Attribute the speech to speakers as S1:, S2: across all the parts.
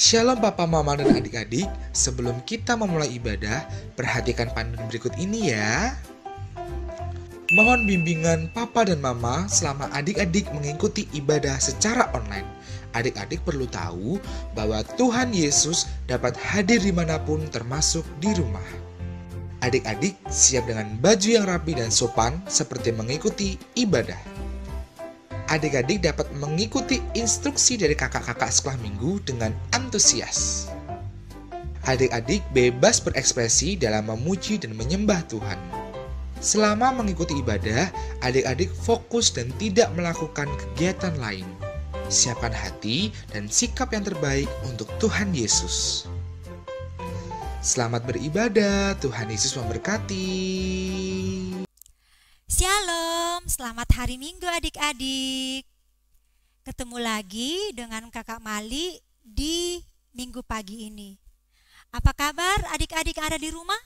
S1: Shalom Papa, Mama, dan adik-adik. Sebelum kita memulai ibadah, perhatikan panduan berikut ini ya. Mohon bimbingan Papa dan Mama selama adik-adik mengikuti ibadah secara online. Adik-adik perlu tahu bahwa Tuhan Yesus dapat hadir dimanapun termasuk di rumah. Adik-adik siap dengan baju yang rapi dan sopan seperti mengikuti ibadah. Adik-adik dapat mengikuti instruksi dari kakak-kakak sekolah minggu dengan antusias. Adik-adik bebas berekspresi dalam memuji dan menyembah Tuhan. Selama mengikuti ibadah, adik-adik fokus dan tidak melakukan kegiatan lain. Siapkan hati dan sikap yang terbaik untuk Tuhan Yesus. Selamat beribadah, Tuhan Yesus memberkati.
S2: Shalom, selamat hari Minggu adik-adik. Ketemu lagi dengan Kakak Mali di Minggu pagi ini. Apa kabar adik-adik yang ada di rumah?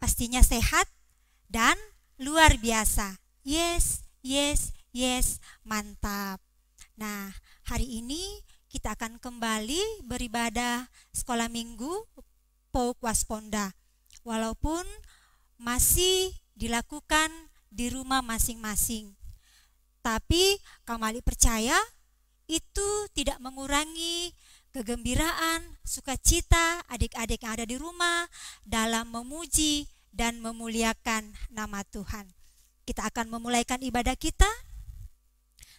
S2: Pastinya sehat dan luar biasa. Yes, mantap. Nah, hari ini kita akan kembali beribadah sekolah minggu PAUK Wasponda. Walaupun masih dilakukan di rumah masing-masing. Tapi Kak Mali percaya itu tidak mengurangi kegembiraan, sukacita adik-adik yang ada di rumah dalam memuji dan memuliakan nama Tuhan. Kita akan memulaikan ibadah kita.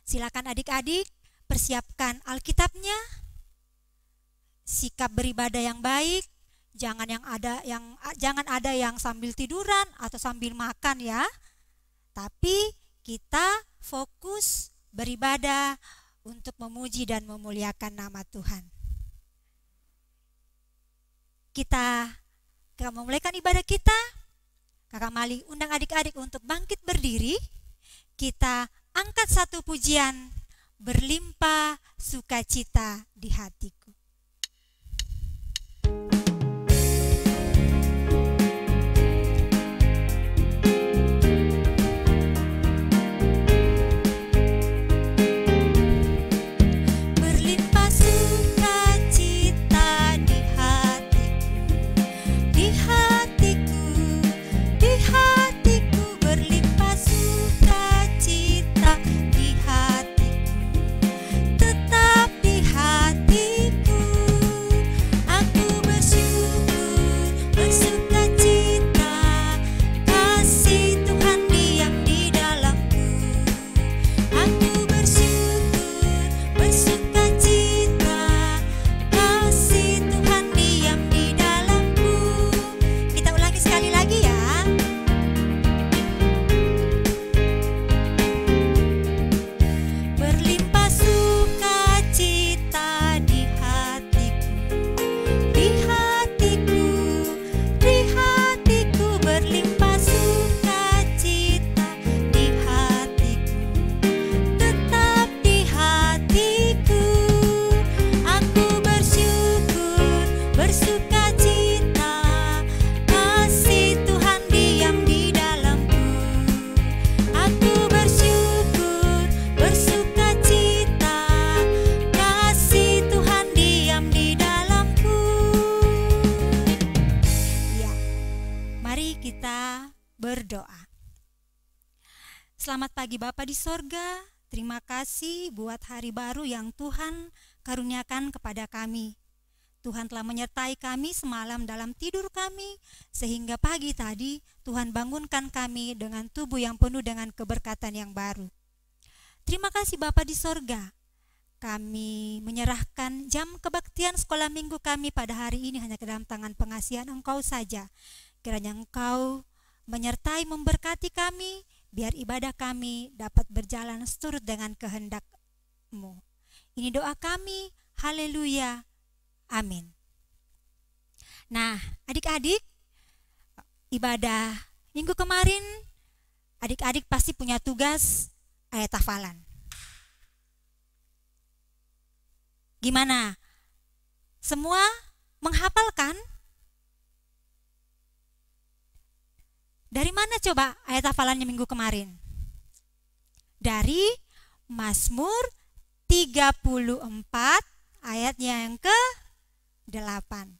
S2: Silakan adik-adik persiapkan Alkitabnya. Sikap beribadah yang baik. Jangan ada yang sambil tiduran atau sambil makan ya. Tapi kita fokus beribadah untuk memuji dan memuliakan nama Tuhan. Kita memulaikan ibadah kita. Kakak Mali undang adik-adik untuk bangkit berdiri. Kita angkat satu pujian, berlimpah sukacita di hatiku. Selamat pagi Bapa di sorga, terima kasih buat hari baru yang Tuhan karuniakan kepada kami. Tuhan telah menyertai kami semalam dalam tidur kami, sehingga pagi tadi Tuhan bangunkan kami dengan tubuh yang penuh dengan keberkatan yang baru. Terima kasih Bapa di sorga, kami menyerahkan jam kebaktian sekolah minggu kami pada hari ini hanya ke dalam tangan pengasihan Engkau saja. Kiranya Engkau menyertai memberkati kami, biar ibadah kami dapat berjalan seturut dengan kehendak-Mu. Ini doa kami, haleluya, amin. Nah, adik-adik, ibadah minggu kemarin, adik-adik pasti punya tugas ayat hafalan. Gimana? Semua menghafalkan? Dari mana coba ayat hafalannya minggu kemarin? Dari Mazmur 34 ayatnya yang ke-8.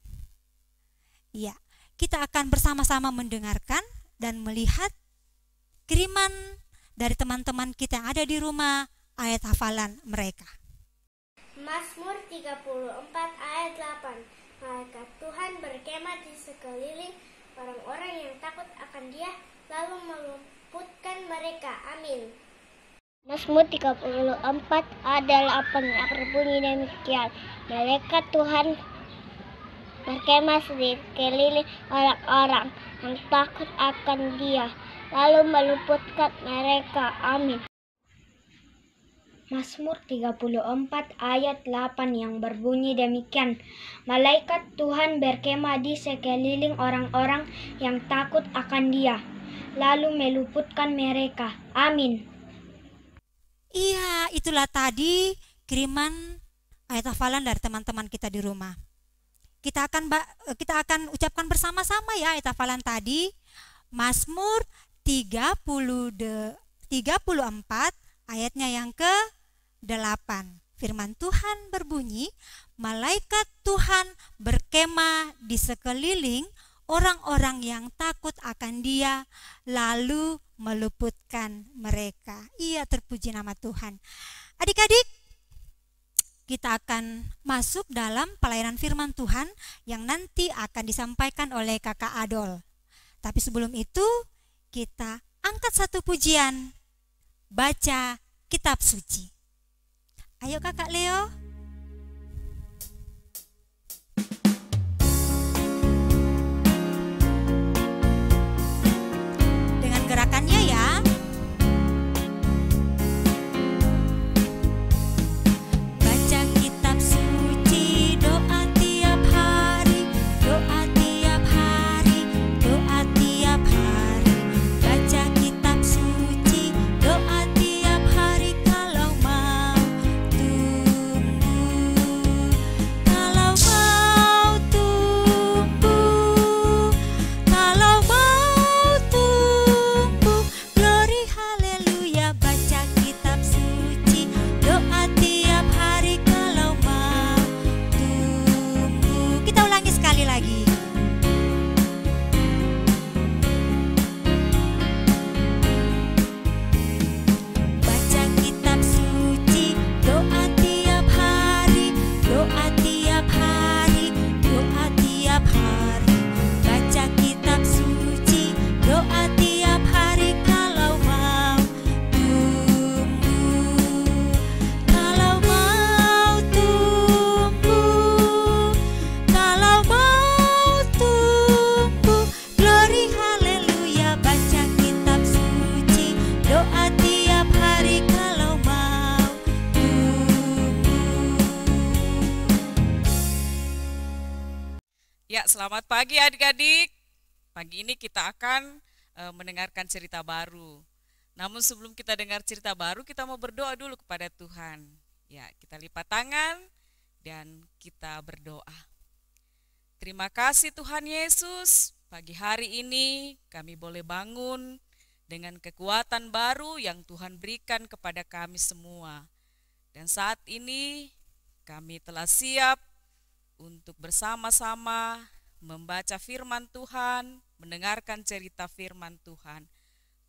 S2: Ya, kita akan bersama-sama mendengarkan dan melihat kiriman dari teman-teman kita yang ada di rumah, ayat hafalan mereka.
S3: Mazmur 34 ayat 8. Malaikat Tuhan berkemah di sekeliling orang-orang yang takut akan Dia, lalu meluputkan mereka. Amin.
S4: Mazmur 34 ayat 8 yang berbunyi demikian. Malaikat Tuhan berkemah di sekeliling orang-orang yang takut akan Dia, lalu meluputkan mereka. Amin.
S3: Mazmur 34 ayat 8 yang berbunyi demikian. Malaikat Tuhan berkemah di sekeliling orang-orang yang takut akan Dia, lalu meluputkan mereka. Amin.
S2: Iya, itulah tadi kiriman ayat hafalan dari teman-teman kita di rumah. Kita akan ucapkan bersama-sama ya ayat hafalan tadi. Mazmur 34 ayatnya yang ke-8. Firman Tuhan berbunyi, malaikat Tuhan berkemah di sekeliling orang-orang yang takut akan Dia, lalu meluputkan mereka. Iya, terpuji nama Tuhan. Adik-adik, kita akan masuk dalam pelayanan firman Tuhan yang nanti akan disampaikan oleh Kakak Adol. Tapi sebelum itu, kita angkat satu pujian, baca kitab suci. Ayo Kakak Leo. Dengan gerakannya ya. Baca kitab suci, doa tiap hari, doa tiap hari, doa tiap hari. Baca kitab suci, doa tiap hari kalau mau tumbuh. Kalau mau tumbuh, kalau mau tumbuh. Glory haleluya, baca kitab suci, doa tiap hari kalau mau tumbuh. Kita ulangi sekali lagi. Baca kitab suci, doa tiap hari, doa tiap hari, doa tiap hari. Baca kitab suci, doa tiap hari kalau mau tumbuh. Kalau mau tumbuh, kalau mau tumbuh. Glory haleluya, baca kitab suci, doa tiap hari kalau mau tumbuh.
S5: Ya, selamat pagi adik-adik. Pagi ini kita akan mendengarkan cerita baru. Namun sebelum kita dengar cerita baru, kita mau berdoa dulu kepada Tuhan. Ya, kita lipat tangan dan kita berdoa. Terima kasih Tuhan Yesus, pagi hari ini kami boleh bangun dengan kekuatan baru yang Tuhan berikan kepada kami semua. Dan saat ini kami telah siap untuk bersama-sama membaca firman Tuhan, mendengarkan cerita firman Tuhan.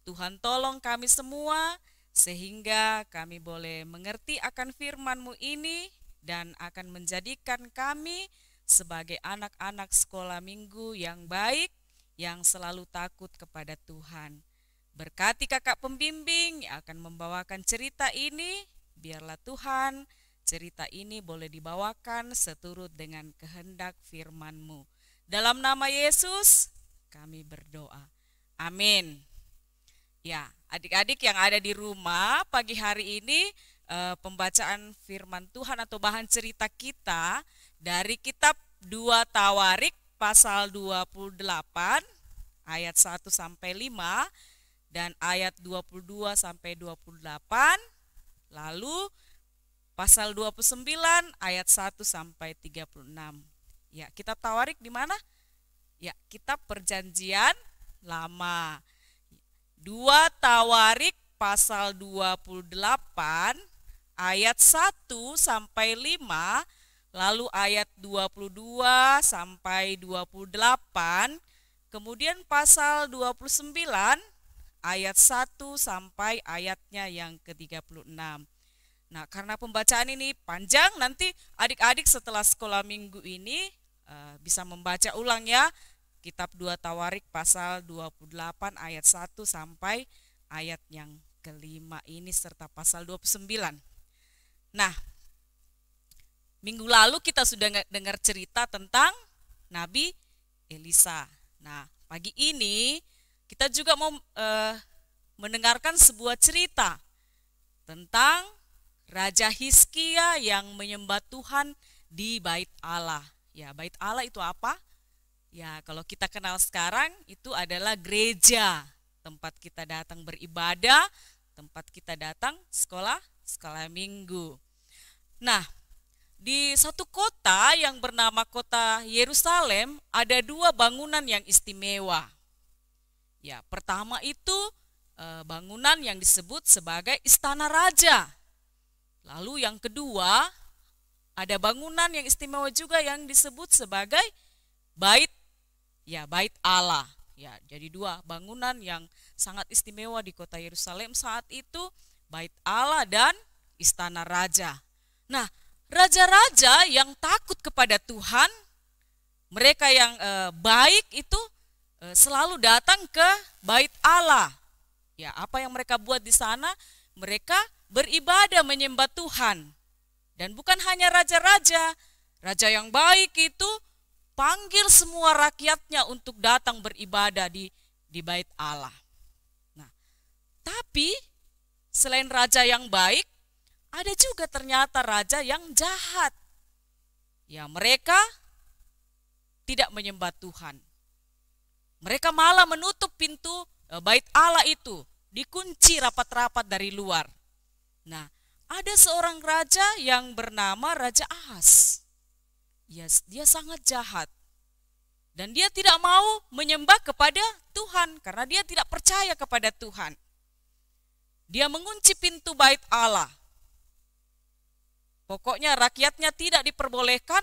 S5: Tuhan tolong kami semua sehingga kami boleh mengerti akan firman-Mu ini dan akan menjadikan kami sebagai anak-anak sekolah minggu yang baik, yang selalu takut kepada Tuhan. Berkati kakak pembimbing yang akan membawakan cerita ini, biarlah Tuhan cerita ini boleh dibawakan seturut dengan kehendak firman-Mu. Dalam nama Yesus kami berdoa. Amin. Ya, adik-adik yang ada di rumah, pagi hari ini pembacaan firman Tuhan atau bahan cerita kita dari kitab 2 Tawarik pasal 28 ayat 1 sampai 5 dan ayat 22 sampai 28, lalu pasal 29 ayat 1 sampai 36. Ya, kitab Tawarik di mana? Ya, kitab Perjanjian Lama. 2 Tawarik pasal 28 ayat 1 sampai 5, lalu ayat 22 sampai 28, kemudian pasal 29 ayat 1 sampai ayatnya yang ke-36. Nah, karena pembacaan ini panjang, nanti adik-adik setelah sekolah minggu ini bisa membaca ulang ya, kitab 2 Tawarik pasal 28 ayat 1 sampai ayat yang ke-5 ini serta pasal 29. Nah, minggu lalu kita sudah dengar cerita tentang Nabi Elisa. Nah, pagi ini kita juga mau mendengarkan sebuah cerita tentang Raja Hizkia yang menyembah Tuhan di Bait Allah. Ya, Bait Allah itu apa? Ya, kalau kita kenal sekarang itu adalah gereja, tempat kita datang beribadah, tempat kita datang sekolah minggu. Nah, di satu kota yang bernama kota Yerusalem ada 2 bangunan yang istimewa. Ya, pertama itu bangunan yang disebut sebagai istana raja. Lalu yang kedua ada bangunan yang istimewa juga yang disebut sebagai bait Allah. Ya, jadi 2 bangunan yang sangat istimewa di kota Yerusalem saat itu, bait Allah dan istana raja. Nah, raja-raja yang takut kepada Tuhan, mereka yang baik itu selalu datang ke bait Allah. Ya, apa yang mereka buat di sana? Mereka beribadah menyembah Tuhan. Dan bukan hanya raja-raja, raja yang baik itu panggil semua rakyatnya untuk datang beribadah di bait Allah. Nah, tapi selain raja yang baik, ada juga ternyata raja yang jahat. Ya, mereka tidak menyembah Tuhan. Mereka malah menutup pintu bait Allah itu, dikunci rapat-rapat dari luar. Nah, ada seorang raja yang bernama Raja Ahas. Yes, dia sangat jahat. Dan dia tidak mau menyembah kepada Tuhan karena dia tidak percaya kepada Tuhan. Dia mengunci pintu bait Allah. Pokoknya rakyatnya tidak diperbolehkan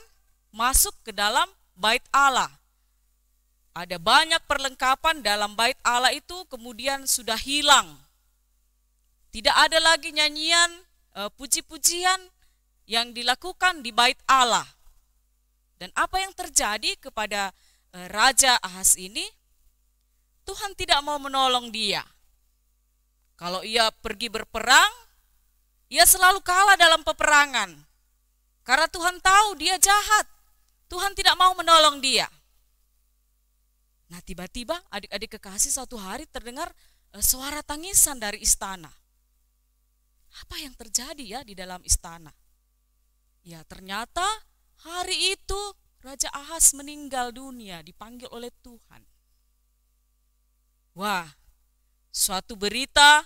S5: masuk ke dalam bait Allah. Ada banyak perlengkapan dalam bait Allah itu kemudian sudah hilang. Tidak ada lagi nyanyian, puji-pujian yang dilakukan di bait Allah. Dan apa yang terjadi kepada Raja Ahas ini? Tuhan tidak mau menolong dia. Kalau ia pergi berperang, ia selalu kalah dalam peperangan. Karena Tuhan tahu dia jahat. Tuhan tidak mau menolong dia. Nah, tiba-tiba adik-adik kekasih satu hari terdengar suara tangisan dari istana. Apa yang terjadi ya di dalam istana? Ya, ternyata hari itu Raja Ahas meninggal dunia, dipanggil oleh Tuhan. Wah, suatu berita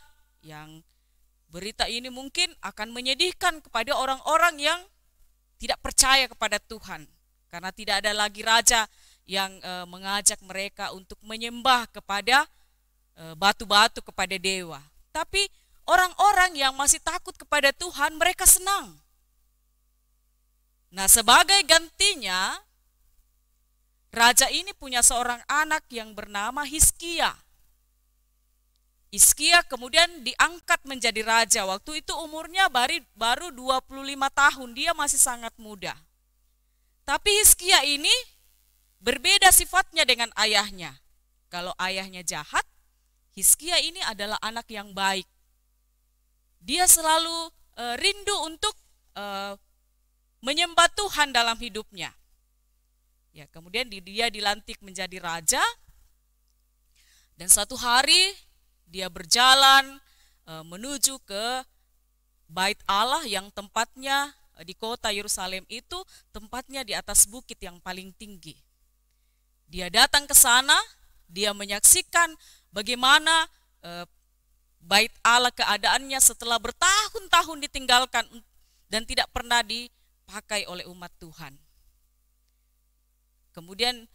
S5: ini mungkin akan menyedihkan kepada orang-orang yang tidak percaya kepada Tuhan. Karena tidak ada lagi raja yang mengajak mereka untuk menyembah kepada batu-batu, kepada dewa. Tapi orang-orang yang masih takut kepada Tuhan, mereka senang. Nah, sebagai gantinya, raja ini punya seorang anak yang bernama Hizkia. Hizkia kemudian diangkat menjadi raja. Waktu itu umurnya baru 25 tahun, dia masih sangat muda. Tapi Hizkia ini berbeda sifatnya dengan ayahnya. Kalau ayahnya jahat, Hizkia ini adalah anak yang baik. Dia selalu rindu untuk menyembah Tuhan dalam hidupnya. Ya, kemudian dia dilantik menjadi raja. Dan satu hari dia berjalan menuju ke bait Allah yang tempatnya di kota Yerusalem itu, tempatnya di atas bukit yang paling tinggi. Dia datang ke sana, dia menyaksikan bagaimana bait Allah keadaannya setelah bertahun-tahun ditinggalkan dan tidak pernah dipakai oleh umat Tuhan. Kemudian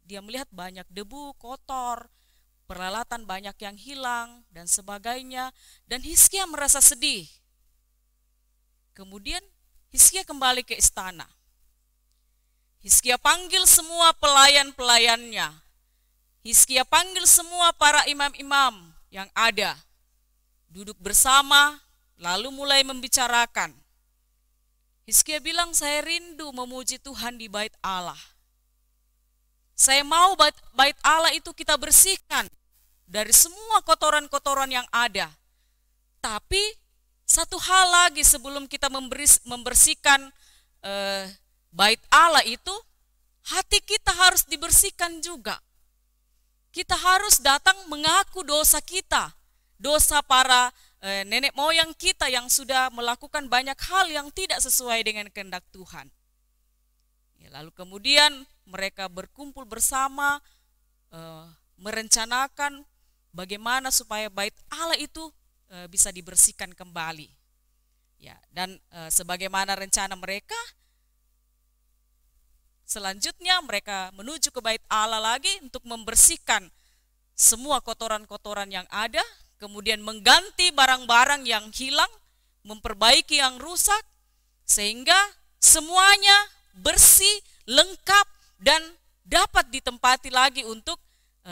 S5: dia melihat banyak debu, kotor, peralatan banyak yang hilang dan sebagainya, dan Hizkia merasa sedih. Kemudian Hizkia kembali ke istana. Hizkia panggil semua pelayan-pelayannya. Hizkia panggil semua para imam-imam yang ada. Duduk bersama, lalu mulai membicarakan. Hizkia bilang, saya rindu memuji Tuhan di bait Allah. Saya mau bait Allah itu kita bersihkan dari semua kotoran-kotoran yang ada. Tapi satu hal lagi sebelum kita membersihkan bait Allah itu, hati kita harus dibersihkan juga. Kita harus datang mengaku dosa kita, dosa para nenek moyang kita yang sudah melakukan banyak hal yang tidak sesuai dengan kehendak Tuhan. Ya, lalu kemudian mereka berkumpul bersama, merencanakan bagaimana supaya bait Allah itu bisa dibersihkan kembali. Ya, dan sebagaimana rencana mereka, selanjutnya mereka menuju ke bait Allah lagi untuk membersihkan semua kotoran-kotoran yang ada, kemudian mengganti barang-barang yang hilang, memperbaiki yang rusak, sehingga semuanya bersih, lengkap, dan dapat ditempati lagi untuk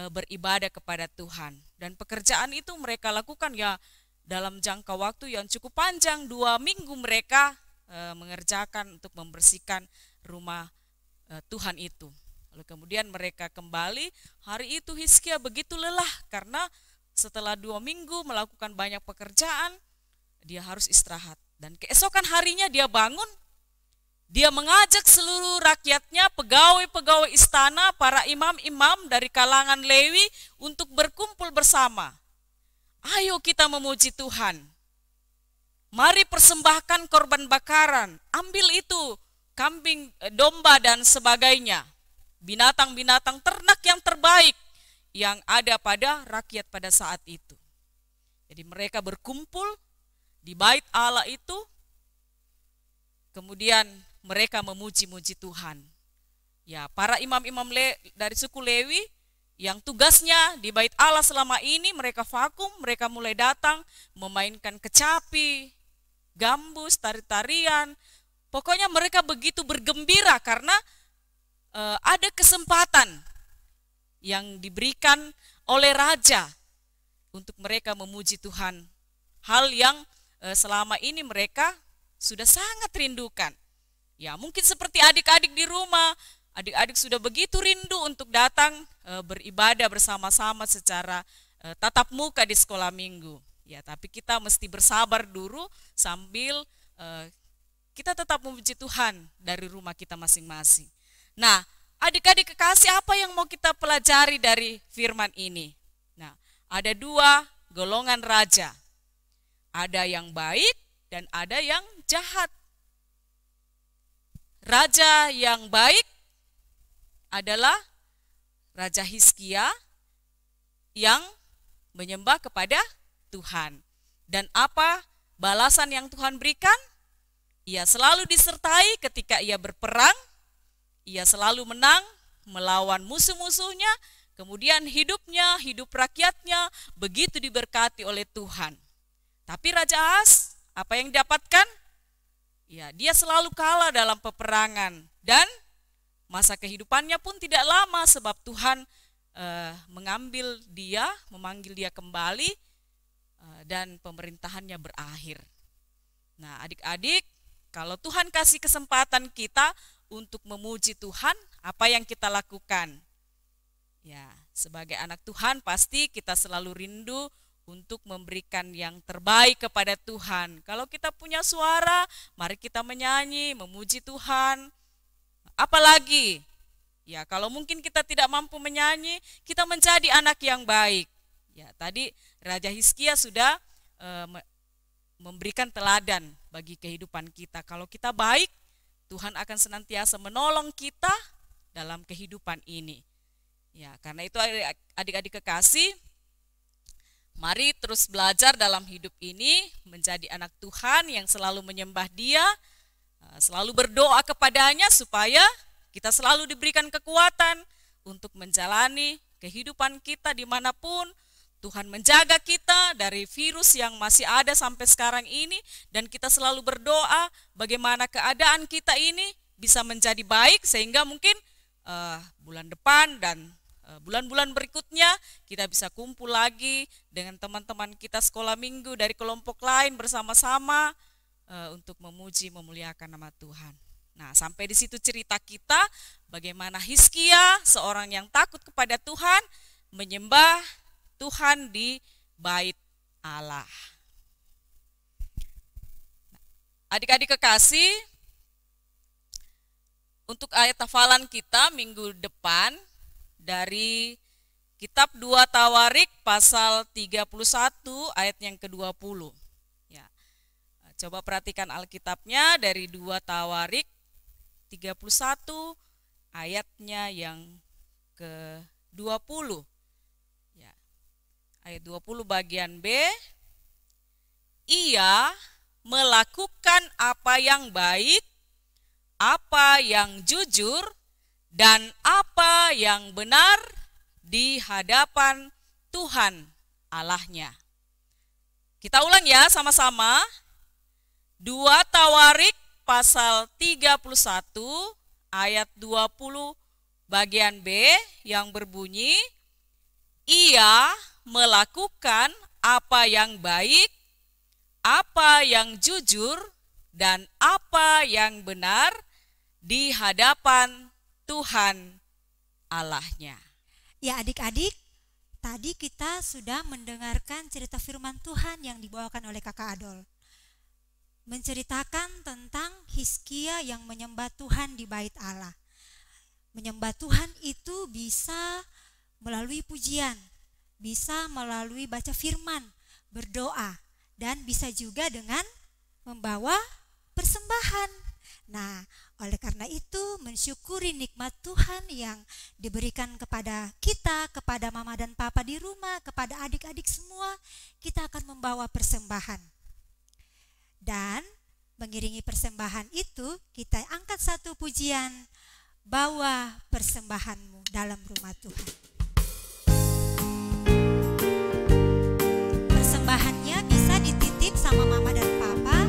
S5: beribadah kepada Tuhan. Dan pekerjaan itu mereka lakukan ya dalam jangka waktu yang cukup panjang, 2 minggu mereka mengerjakan untuk membersihkan rumah Tuhan itu. Lalu kemudian mereka kembali. Hari itu Hizkia begitu lelah karena setelah 2 minggu melakukan banyak pekerjaan, dia harus istirahat. Dan keesokan harinya dia bangun, dia mengajak seluruh rakyatnya, pegawai-pegawai istana, para imam-imam dari kalangan Lewi untuk berkumpul bersama. Ayo kita memuji Tuhan. Mari persembahkan korban bakaran, ambil itu, kambing, domba dan sebagainya. Binatang-binatang ternak yang terbaik yang ada pada rakyat pada saat itu. Jadi mereka berkumpul di bait Allah itu, kemudian mereka memuji-muji Tuhan. Ya, para imam-imam dari suku Lewi yang tugasnya di bait Allah selama ini, mereka vakum, mereka mulai datang memainkan kecapi, gambus, tari-tarian. Pokoknya mereka begitu bergembira karena ada kesempatan yang diberikan oleh raja untuk mereka memuji Tuhan. Hal yang selama ini mereka sudah sangat rindukan. Ya, mungkin seperti adik-adik di rumah, adik-adik sudah begitu rindu untuk datang beribadah bersama-sama secara tatap muka di sekolah minggu. Ya, tapi kita mesti bersabar dulu sambil kita tetap memuji Tuhan dari rumah kita masing-masing. Nah, adik-adik kekasih, apa yang mau kita pelajari dari firman ini? Nah, ada 2 golongan raja. Ada yang baik dan ada yang jahat. Raja yang baik adalah Raja Hizkia yang menyembah kepada Tuhan. Dan apa balasan yang Tuhan berikan? Ia selalu disertai ketika ia berperang, ia selalu menang melawan musuh-musuhnya, kemudian hidupnya, hidup rakyatnya begitu diberkati oleh Tuhan. Tapi Raja Ahas, apa yang didapatkan? Ya, dia selalu kalah dalam peperangan dan masa kehidupannya pun tidak lama sebab Tuhan memanggil dia kembali dan pemerintahannya berakhir. Nah, adik-adik, kalau Tuhan kasih kesempatan kita untuk memuji Tuhan, apa yang kita lakukan? Ya, sebagai anak Tuhan pasti kita selalu rindu untuk memberikan yang terbaik kepada Tuhan. Kalau kita punya suara, mari kita menyanyi, memuji Tuhan. Apalagi, ya kalau mungkin kita tidak mampu menyanyi, kita menjadi anak yang baik. Ya, tadi Raja Hizkia sudah memberikan teladan bagi kehidupan kita. Kalau kita baik, Tuhan akan senantiasa menolong kita dalam kehidupan ini. Ya, karena itu adik-adik kekasih, mari terus belajar dalam hidup ini menjadi anak Tuhan yang selalu menyembah Dia, selalu berdoa kepadanya supaya kita selalu diberikan kekuatan untuk menjalani kehidupan kita dimanapun Tuhan menjaga kita dari virus yang masih ada sampai sekarang ini, dan kita selalu berdoa bagaimana keadaan kita ini bisa menjadi baik sehingga mungkin bulan depan dan bulan-bulan berikutnya kita bisa kumpul lagi dengan teman-teman kita sekolah minggu dari kelompok lain bersama-sama untuk memuji memuliakan nama Tuhan. Nah, sampai di situ cerita kita bagaimana Hizkia, seorang yang takut kepada Tuhan, menyembah Tuhan di bait Allah. Adik-adik kekasih, untuk ayat hafalan kita minggu depan dari kitab 2 Tawarik pasal 31 ayat yang ke-20. Ya. Coba perhatikan Alkitabnya dari 2 Tawarik 31 ayatnya yang ke-20. Ayat 20 bagian B, ia melakukan apa yang baik, apa yang jujur, dan apa yang benar di hadapan Tuhan Allahnya. Kita ulang ya sama-sama. 2 Tawarik pasal 31 ayat 20 bagian B yang berbunyi, ia melakukan apa yang baik, apa yang jujur, dan apa yang benar di hadapan Tuhan Allahnya.
S2: Ya adik-adik, tadi kita sudah mendengarkan cerita firman Tuhan yang dibawakan oleh Kakak Adol. Menceritakan tentang Hizkia yang menyembah Tuhan di bait Allah. Menyembah Tuhan itu bisa melalui pujian, bisa melalui baca firman, berdoa, dan bisa juga dengan membawa persembahan. Nah, oleh karena itu mensyukuri nikmat Tuhan yang diberikan kepada kita, kepada mama dan papa di rumah, kepada adik-adik semua, kita akan membawa persembahan. Dan mengiringi persembahan itu, kita angkat satu pujian, bawa persembahanmu dalam rumah Tuhan. Persembahannya bisa dititip sama mama dan papa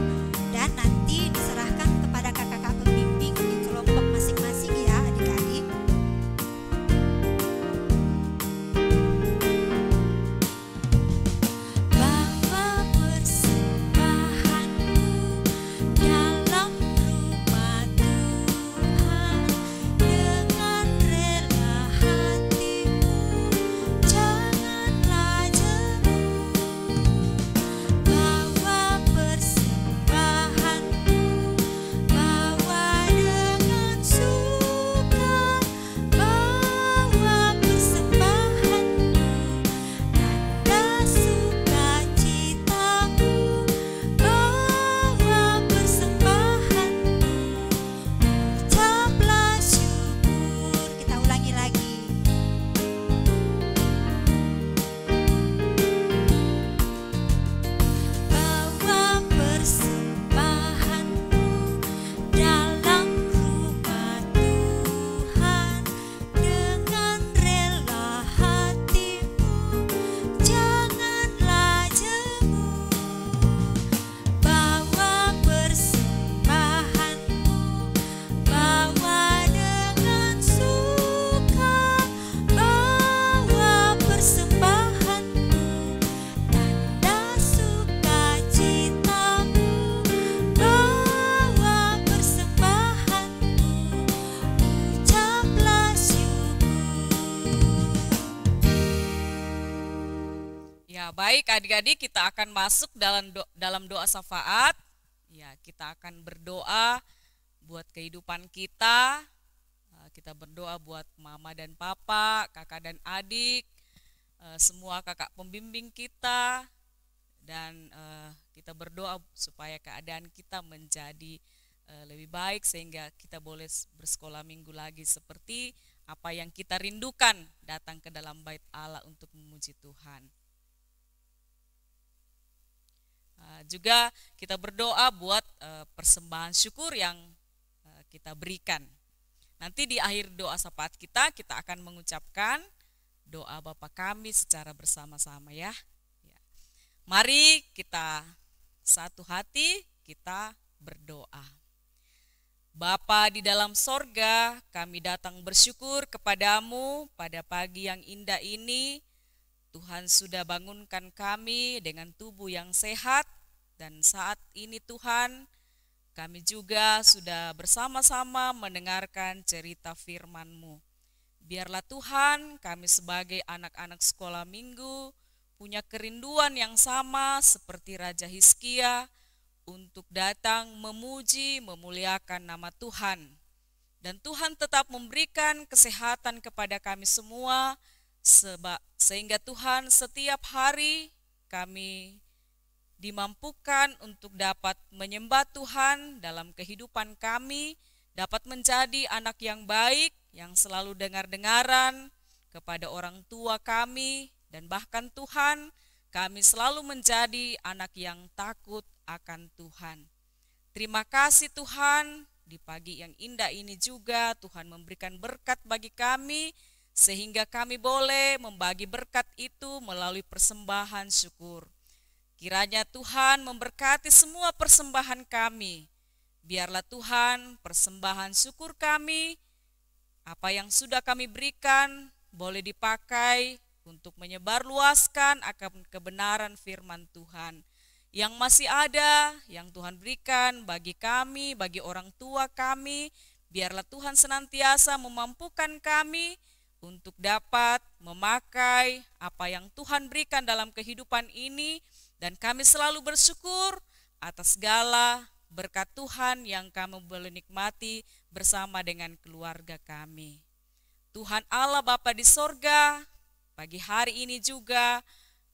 S2: dan nanti diserahkan kepada kakak-kakak pembimbing di kelompok masing-masing ya adik-adik. Bawa persembahanmu dalam rumah Tuhan dengan rela hatimu, janganlah jemu. Bawa persembahanmu, bawa dengan suka, bawa persembahanmu, tanda sukacitamu, bawa persembahanmu, ucaplah syukur. Kita ulangi lagi. Bawa persembahanmu dalam rumah Tuhan dengan rela hatimu, janganlah jemu. Bawa persembahanmu, bawa dengan suka, bawa persembahanmu, tanda sukacitamu, bawa persembahanmu, ucaplah syukur.
S5: Ya, baik adik-adik, kita akan masuk dalam doa syafaat. Ya, kita akan berdoa buat kehidupan kita. Kita berdoa buat mama dan papa, kakak dan adik, semua kakak pembimbing kita, dan kita berdoa supaya keadaan kita menjadi lebih baik sehingga kita boleh bersekolah minggu lagi seperti apa yang kita rindukan, datang ke dalam bait Allah untuk memuji Tuhan. Juga kita berdoa buat persembahan syukur yang kita berikan. Nanti di akhir doa syafaat kita akan mengucapkan doa Bapa kami secara bersama-sama ya. Mari kita satu hati, kita berdoa. Bapa di dalam sorga, kami datang bersyukur kepadamu pada pagi yang indah ini. Tuhan sudah bangunkan kami dengan tubuh yang sehat, dan saat ini Tuhan, kami juga sudah bersama-sama mendengarkan cerita firman-Mu. Biarlah Tuhan, kami sebagai anak-anak sekolah minggu punya kerinduan yang sama seperti Raja Hizkia untuk datang memuji, memuliakan nama Tuhan. Dan Tuhan tetap memberikan kesehatan kepada kami semua, sehingga Tuhan setiap hari kami dimampukan untuk dapat menyembah Tuhan dalam kehidupan kami, dapat menjadi anak yang baik, yang selalu dengar-dengaran kepada orang tua kami, dan bahkan Tuhan, kami selalu menjadi anak yang takut akan Tuhan. Terima kasih Tuhan, di pagi yang indah ini juga Tuhan memberikan berkat bagi kami, sehingga kami boleh membagi berkat itu melalui persembahan syukur. Kiranya Tuhan memberkati semua persembahan kami. Biarlah Tuhan persembahan syukur kami, apa yang sudah kami berikan boleh dipakai untuk menyebarluaskan akan kebenaran firman Tuhan. Yang masih ada, yang Tuhan berikan bagi kami, bagi orang tua kami, biarlah Tuhan senantiasa memampukan kami untuk dapat memakai apa yang Tuhan berikan dalam kehidupan ini, dan kami selalu bersyukur atas segala berkat Tuhan yang kami boleh nikmati bersama dengan keluarga kami. Tuhan Allah Bapa di sorga, pagi hari ini juga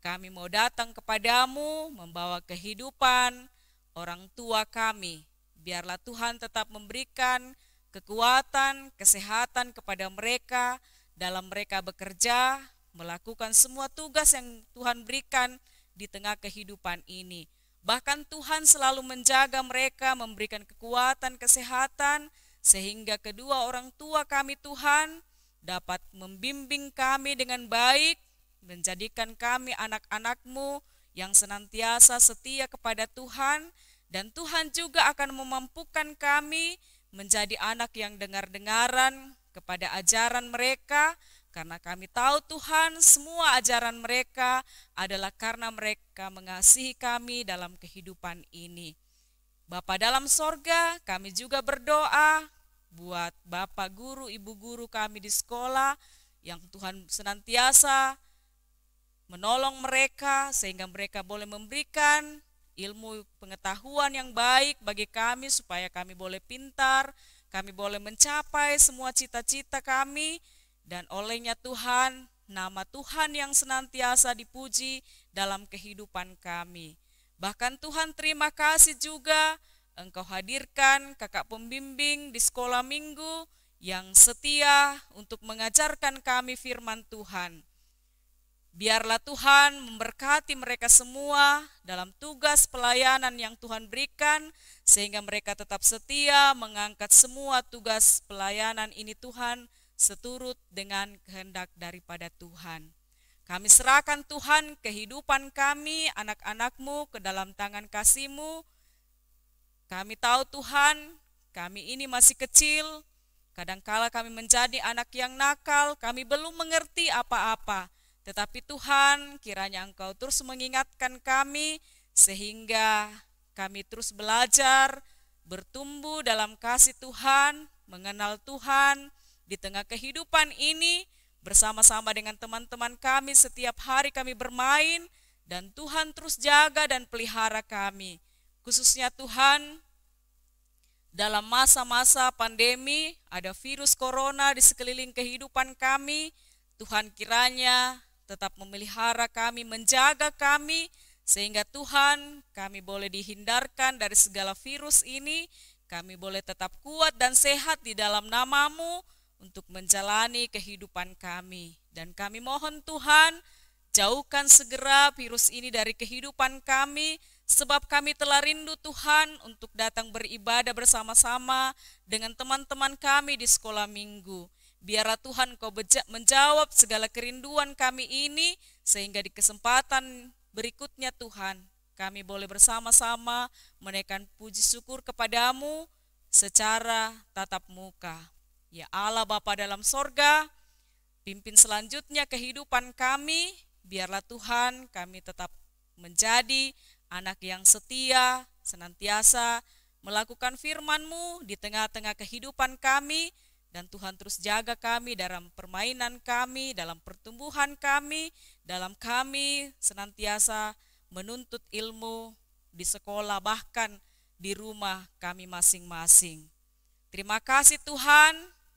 S5: kami mau datang kepadamu membawa kehidupan orang tua kami. Biarlah Tuhan tetap memberikan kekuatan, kesehatan kepada mereka dalam mereka bekerja, melakukan semua tugas yang Tuhan berikan di tengah kehidupan ini. Bahkan Tuhan selalu menjaga mereka, memberikan kekuatan, kesehatan, sehingga kedua orang tua kami Tuhan dapat membimbing kami dengan baik, menjadikan kami anak-anak-Mu yang senantiasa setia kepada Tuhan, dan Tuhan juga akan memampukan kami menjadi anak yang dengar-dengaran kepada ajaran mereka, karena kami tahu Tuhan semua ajaran mereka adalah karena mereka mengasihi kami dalam kehidupan ini. Bapa dalam sorga, kami juga berdoa buat Bapak guru, Ibu guru kami di sekolah, yang Tuhan senantiasa menolong mereka sehingga mereka boleh memberikan ilmu pengetahuan yang baik bagi kami supaya kami boleh pintar, kami boleh mencapai semua cita-cita kami, dan olehnya Tuhan, nama Tuhan yang senantiasa dipuji dalam kehidupan kami. Bahkan Tuhan terima kasih juga Engkau hadirkan kakak pembimbing di sekolah minggu yang setia untuk mengajarkan kami firman Tuhan. Biarlah Tuhan memberkati mereka semua dalam tugas pelayanan yang Tuhan berikan, sehingga mereka tetap setia mengangkat semua tugas pelayanan ini Tuhan, seturut dengan kehendak daripada Tuhan. Kami serahkan Tuhan kehidupan kami, anak-anak-Mu ke dalam tangan kasih-Mu. Kami tahu Tuhan, kami ini masih kecil, kadangkala kami menjadi anak yang nakal, kami belum mengerti apa-apa. Tetapi Tuhan, kiranya Engkau terus mengingatkan kami, sehingga kami terus belajar, bertumbuh dalam kasih Tuhan, mengenal Tuhan, di tengah kehidupan ini, bersama-sama dengan teman-teman kami setiap hari kami bermain, dan Tuhan terus jaga dan pelihara kami. Khususnya Tuhan, dalam masa-masa pandemi, ada virus corona di sekeliling kehidupan kami, Tuhan kiranya tetap memelihara kami, menjaga kami, sehingga Tuhan kami boleh dihindarkan dari segala virus ini, kami boleh tetap kuat dan sehat di dalam nama-Mu untuk menjalani kehidupan kami. Dan kami mohon Tuhan, jauhkan segera virus ini dari kehidupan kami, sebab kami telah rindu Tuhan untuk datang beribadah bersama-sama dengan teman-teman kami di sekolah minggu. Biarlah Tuhan Kau menjawab segala kerinduan kami ini, sehingga di kesempatan berikutnya Tuhan, kami boleh bersama-sama menaikkan puji syukur kepadamu secara tatap muka. Ya Allah Bapa dalam sorga, pimpin selanjutnya kehidupan kami, biarlah Tuhan kami tetap menjadi anak yang setia, senantiasa melakukan firman-Mu di tengah-tengah kehidupan kami, dan Tuhan terus jaga kami dalam permainan kami, dalam pertumbuhan kami, dalam kami senantiasa menuntut ilmu di sekolah, bahkan di rumah kami masing-masing. Terima kasih Tuhan,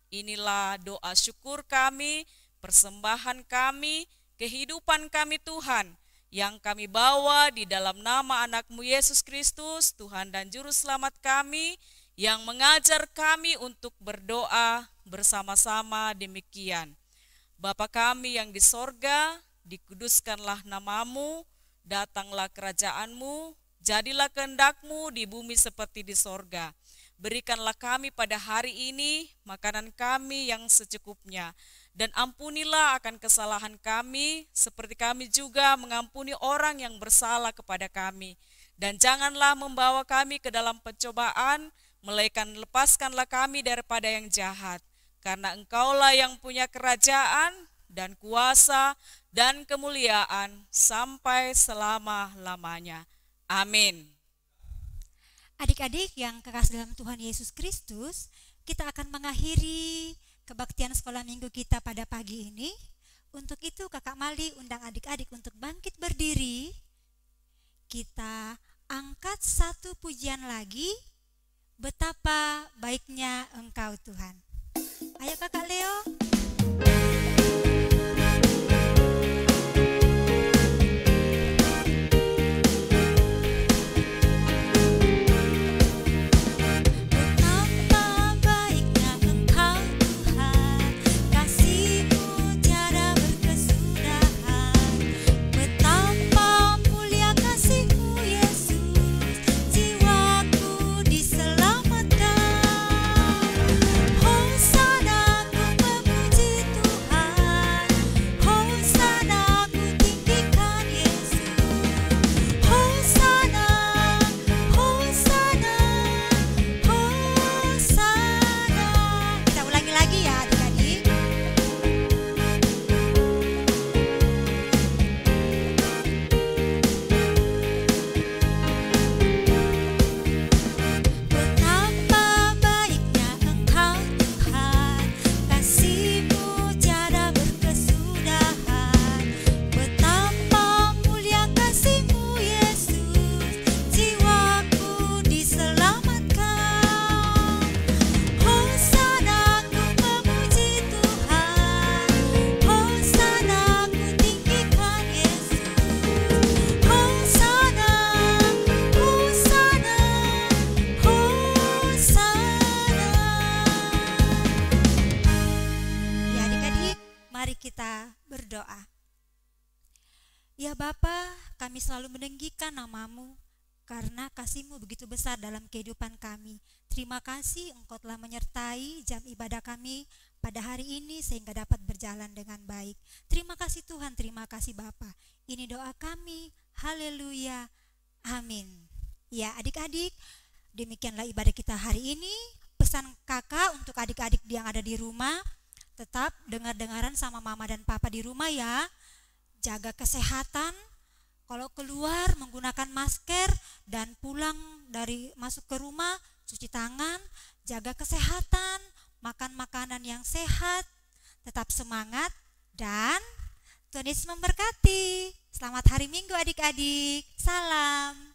S5: inilah doa syukur kami, persembahan kami, kehidupan kami Tuhan, yang kami bawa di dalam nama anak-Mu Yesus Kristus, Tuhan dan Juru Selamat kami, yang mengajar kami untuk berdoa bersama-sama demikian. Bapa kami yang di sorga, dikuduskanlah nama-Mu, datanglah kerajaan-Mu, jadilah kehendak-Mu di bumi seperti di sorga. Berikanlah kami pada hari ini makanan kami yang secukupnya, dan ampunilah akan kesalahan kami, seperti kami juga mengampuni orang yang bersalah kepada kami. Dan janganlah membawa kami ke dalam pencobaan, melainkan lepaskanlah kami daripada yang jahat. Karena Engkaulah yang punya kerajaan dan kuasa dan kemuliaan sampai selama-lamanya. Amin.
S2: Adik-adik yang kekasih dalam Tuhan Yesus Kristus, kita akan mengakhiri kebaktian sekolah minggu kita pada pagi ini. Untuk itu Kakak Mali undang adik-adik untuk bangkit berdiri. Kita angkat satu pujian lagi, betapa baiknya Engkau Tuhan. Ayo Kakak Leo. Ya Bapa, kami selalu meninggikan nama-Mu karena kasih-Mu begitu besar dalam kehidupan kami. Terima kasih Engkau telah menyertai jam ibadah kami pada hari ini sehingga dapat berjalan dengan baik. Terima kasih Tuhan, terima kasih Bapa. Ini doa kami, haleluya, amin. Ya adik-adik, demikianlah ibadah kita hari ini. Pesan kakak untuk adik-adik yang ada di rumah, tetap dengar-dengaran sama mama dan papa di rumah ya. Jaga kesehatan, kalau keluar menggunakan masker dan pulang dari masuk ke rumah cuci tangan, jaga kesehatan, makan makanan yang sehat, tetap semangat dan Tuhan Yesus memberkati. Selamat hari Minggu adik-adik. Salam.